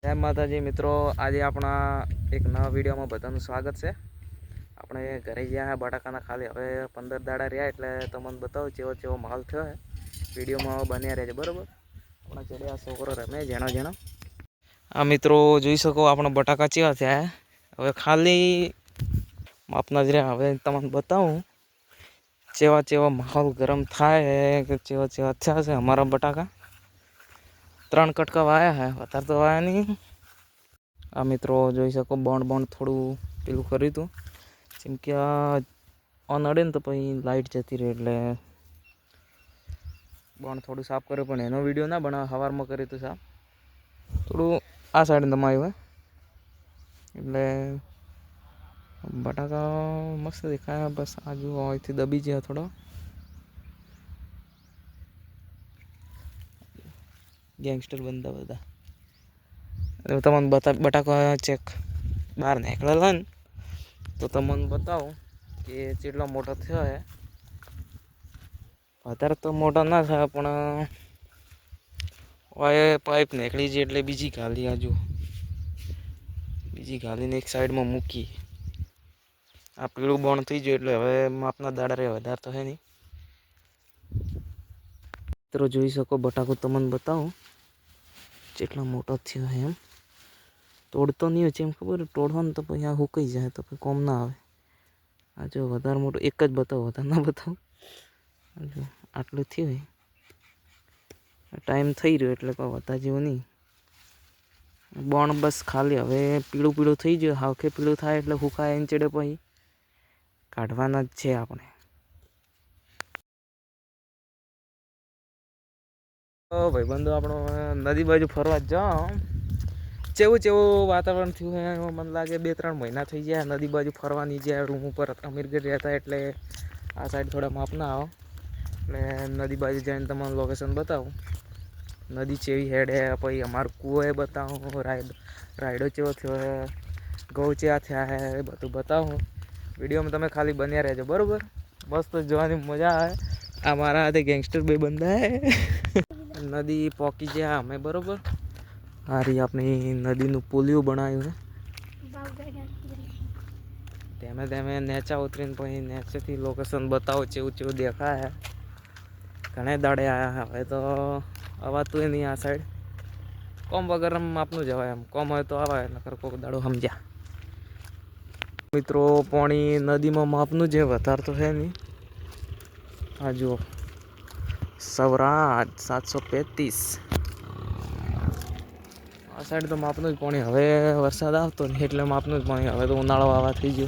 जय माताजी मित्रों, आज अपना एक नवा वीडियो में बधानु स्वागत है। अपने घरे गया है बटाका खाली हवे 15 दाड़ा रहा एट तमने बताओ चेवो चेवो माल थयो है। वीडियो में बनिया रहे बराबर। अपना चढ़िया छोकरो रमे जेणो जेणो आ मित्रों जोई सको अपना बटाका चेवा थया है। हवे खाली मापना ज रहा। हवे तमने बताऊँ चेवा चेवा माहौल गरम थाय है कि चेवा चेवा अच्छा से हमारा बटाका 3 कटका वाया है, अतार तो वाया नहीं। आ मित्रों જોઈ શકો બોન્ડ થોડું પેલું કર્યું હતું જેમ કે આ અનડે ને તો પછી લાઇટ જતી રહે એટલે બોન્ડ થોડું સાફ કર્યું, પણ એનો વિડીયો ના બનાવ સવારમાં કર્યું હતું સાફ થોડું આ સાઈડ દમાયું હોય એટલે બટાકા મસ્ત દેખાય। બસ આજુ અહીંથી દબી ગયા થોડો ગેંગસ્ટર બંદા બધા। तमन बता बटाका चेक बाहर निकल तो तमन बताओ कि चेटला मोटा थयो है। अत्यारे तो मोटा ना था पण वाय पाइप निकली जी एटले बीजी घाली आजू बीजी घाली ने एक साइड में मूकी। आ पीळू बण थई गयो एटले हवे मापना दाड़ा रे वधार तो है नहीं। तो जोई सको बटाको तमन बताओ चेटला मोटा थयो है। एम तोड़तो नहीं हो एम खबर तोड़वा तो पी आ हुकाई जाए तो कम ना आवे। आ जो वधार मोटो एक ज बताओ वधार ना बताओ जो आटलू थी टाइम थई रह्यो एटले कोई वधा जेवुं नहीं। बण बस खाली हवे पीळू पीळू थई गयो। हावखे पीळू थाय एटले हुकाय एन चेडे पही काढवाना ज छे आपणे। तो भाईबंधो आपणो नदी बाजू फरवा जाओ चेवुं चेवुं वातावरण थयुं है। मन लागे 2-3 महीना थई गया नदी बाजू फरवा नहीं जाए। रूम पर अमीरगढ़ रहता एटले आ साइड थोड़ा मापना आओ એટલે નદી બાજુ જઈને તમને લોકેશન બતાવું નદી ચેવી હેડ હે પછી અમાર કૂવો એ બતાવું રાયડો ચેવો થયો હે ઘઉં ચેવા થયા હે એ બધું બતાવું। વિડીયોમાં તમે ખાલી બન્યા રહેજો બરાબર। મસ્ત જોવાની મજા આવે। આ મારા હાથે ગેંગસ્ટર બે બંદા હે નદી પોકી જ્યાં અમે બરાબર। आ रही अपनी नदी नु पुलियो बनायु है। तेमे तेमे नेचा उतरीने पही नेचे थी लोकेशन बताओ चेवुं चेवुं देखा है। घणे दाड़े आया है हवे तो अवातुं नहीं आ साइड कम वगर आपनु जवाय एम कम होय तो आवाय नकर कोक दाड़ो समझ्या। मित्रों पाणी नदी में मापनु जे वधार तो है नहीं। आ जुओ सवराज 735 आ साइड तो मापनु ज पाणी। हवे वरसाद आवतो नहीं एटले मापनु ज पाणी। हवे तो उनाळो आवा थई गयो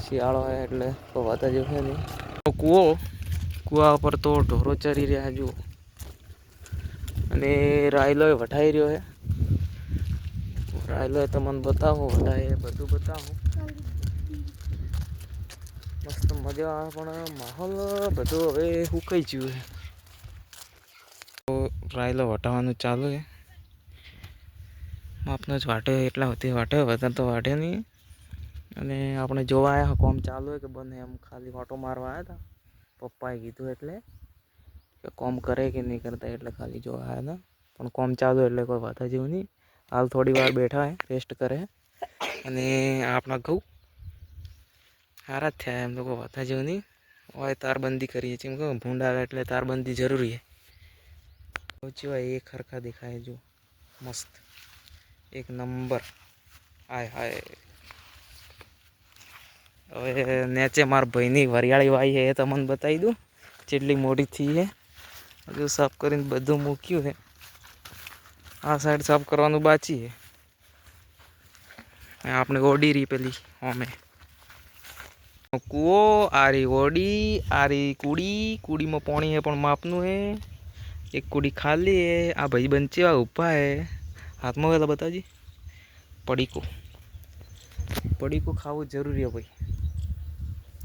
शियाळो है एटले कोई वधा जेवुं है नहीं। कूवो कूवा पर तो ढोरो चरी रह्या जुओ अने रायलो वठाई रह्यो है। रायलो तमने बतावुं वठाए बधुं बतावुं मस्त मजा आवे पण माहौल बधो हवे हुकाई गयुं है। तो रायलो वटाववानुं चालू है। मापनो ज वाटे एटला होती वाटे वधार तो वाटे नहीं। अने आपणे जोवा आया काम चालू है कि बने एम खाली ऑटो मारवा आया था। पप्पाए कीधुं एटले कि काम करे कि नहीं करता एटले खाली जोवा आया था पण काम चालू एटले कोई वधा जेवुं नहीं। हाल थोड़ी वार बैठा है रेस्ट करे अने आपणा घऊं हारा ज थया एम तो कोई वधा जेवुं नहीं। ओय तारबंदी करीए छे केम भूंड आवे एटले तारबंदी जरूरी है। चेवा एक हरखा देखाय जो मस्त एक नंबर हाय हाय। हवे नेचे मार भाईनी वरियाળી वाई है तमने बताई दूं चेटली मोटी थी है। हजू साफ करीने बधुं मूक्युं है। आ साइड साफ करवानुं बाकी है। आपणे ओडी री पेली ओमे कूवो आ रही ओडी आ रही कूड़ी कूड़ी में पानी है पण मापनु है। एक कूड़ी खाली है। आ भाई बंचेवा ऊभा है हाथ में वेला बताजी पड़ीको पड़ीको खावू जरूरी है भाई।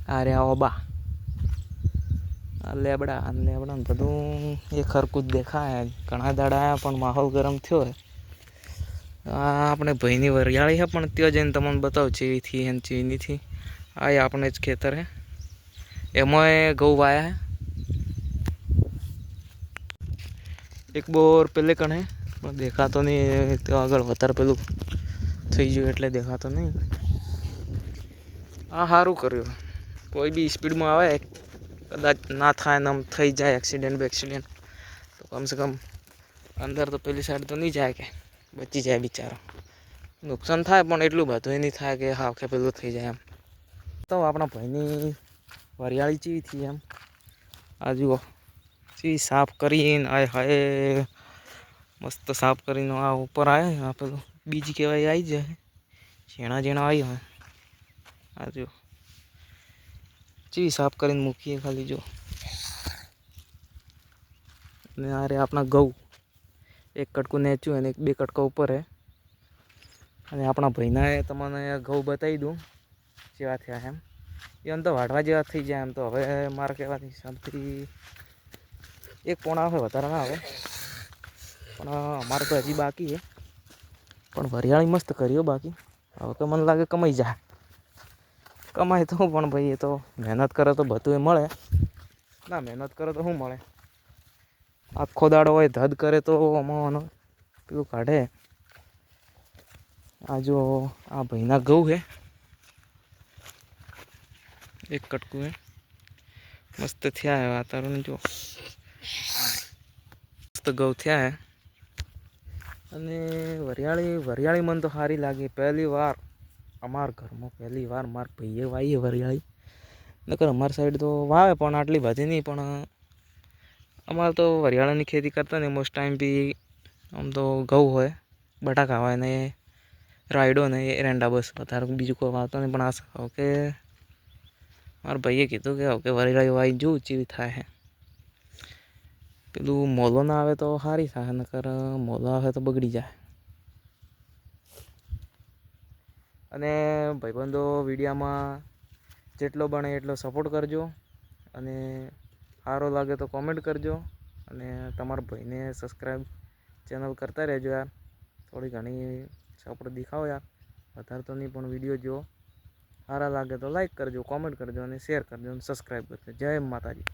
आ रहा ओबा आ लेबड़ा लेबड़ा बधु एक हरकू देखा है। घणा दाड़ा आया पण माहौल गरम थयो है। आपणे भाईनी वरियाળી है पण त्यो जईने तमने बतावुं चेवी थी है चेवी नहीं थी। आ आपणे ज खेतर है एमांय घऊं वाया है। एक बोर पेले कण है પણ દેખાતો નહીં, તો આગળ વધારે પેલું થઈ ગયું એટલે દેખાતો નહીં. આ સારું કર્યું. કોઈ બી સ્પીડમાં આવે કદાચ ના થાય ને આમ થઈ જાય એક્સિડન્ટ તો કમસે કમ અંદર તો પેલી સાઈડ તો નહીં જાય, કે બચી જાય બિચારો. નુકસાન થાય પણ એટલું બધું નહીં થાય કે હા કે પેલું થઈ જાય એમ. તો આપણા ભાઈની વરિયાળી ચીવી થઈ એમ. આ જુઓ ચી સાફ કરીને આય હાય મસ્ત સાફ કરીને આ ઉપર આવે. આ પેલું બીજી કહેવાય આવી જાય, ઝીણા આવી હોય. આ જો ચી સાફ કરીને મૂકીએ ખાલી જો. અને આ રે આપણા ઘઉં, એક કટકું નેચ્યું અને 2 કટકા ઉપર હે. અને આપણા ભાઈના તમને ઘઉં બતાવી દઉં જેવા થયા એમ. એમ તો વાઢવા જેવા થઈ જાય એમ. તો હવે મારે કહેવાની હિસાબથી 1 પોણા આવે, વધારે ના આવે. પણ અમારે તો હજી બાકી છે. પણ વરિયાળી મસ્ત કર્યો બાકી. હવે તો મને લાગે કમાઈ જાય. કમાય તો પણ ભાઈ એ તો મહેનત કરે તો બધું એ મળે. ના મહેનત કરે તો શું મળે? આખો દાડો હોય ધડ કરે તો આમાં પેલું કાઢે. આ જો આ ભાઈના ઘઉં છે, 1 કટકું હે. મસ્ત થયા હે વાતાવરણ જો. મસ્ત ઘઉં થયા હે. અને વરિયાળી મને તો સારી લાગી. પહેલી વાર અમારા ઘરમાં મારા ભાઈએ વાવી વરિયાળી. નકર અમારી સાઈડ તો વાવે પણ આટલી બધી નહીં. પણ અમારે તો વરિયાળીની ખેતી કરતા ને મોસ્ટ ટાઈમ બી આમ તો ઘઉં હોય, બટાકા હોય ને રાયડો ને એરંડા, બસ વધારે બીજું કોઈ વાવતો નહીં. પણ આ કે મારા ભાઈએ કીધું કે વરિયાળી વાવી જોઉં ચેવી થાય છે. પેલું મોલો ના આવે તો સારી થાય, નકર મોલો આવે તો બગડી જાય. અને ભાઈબંધો વિડીયામાં જેટલો બને એટલો સપોર્ટ કરજો. અને સારો લાગે તો કોમેન્ટ કરજો. અને તમારા ભાઈને સબસ્ક્રાઈબ ચેનલ કરતા રહેજો યાર. થોડી ઘણી સપોર્ટ દેખાવો યાર. વધારે તો નહીં પણ વિડીયો જો સારા લાગે તો લાઈક કરજો, કોમેન્ટ કરજો અને શેર કરજો અને સબસ્ક્રાઈબ કરજો. જય માતાજી.